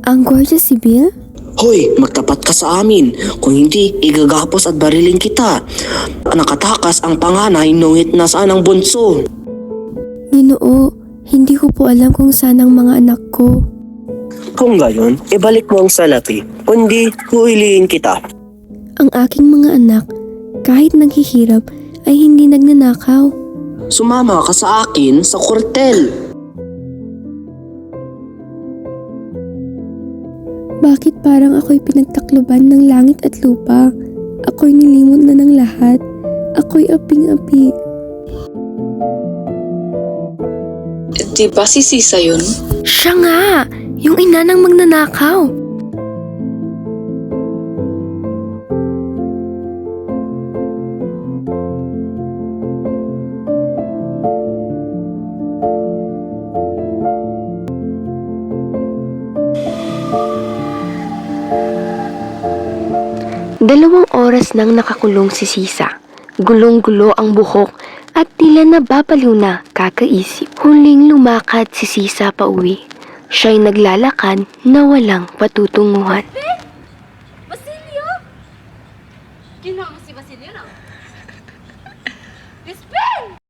Ang Guardia Sibil? Hoy, magtapat ka sa amin. Kung hindi, igagapos at bariling kita. Nakatakas ang panganay nungit nasaan ang bunso. Ginoo, hindi ko po alam kung saan ang mga anak ko. Kung gayon, ibalik mo ang salapi. Kundi, huiliin kita. Ang aking mga anak, kahit naghihirap, ay hindi nagnanakaw. Sumama ka sa akin sa kurtel. Bakit parang ako'y pinagtakloban ng langit at lupa? Ako'y nilimot na ng lahat. Ako'y aping-api. Di ba si Sisa yun? Siya nga! Yung ina ng magnanakaw! Dalawang oras nang nakakulong si Sisa. Gulong-gulo ang buhok at tila nababaliw na kakaisip. Huling lumakad si Sisa pauwi. Siya'y naglalakad na walang patutunguhan. Basilio! Ginawa mo si Basilio na?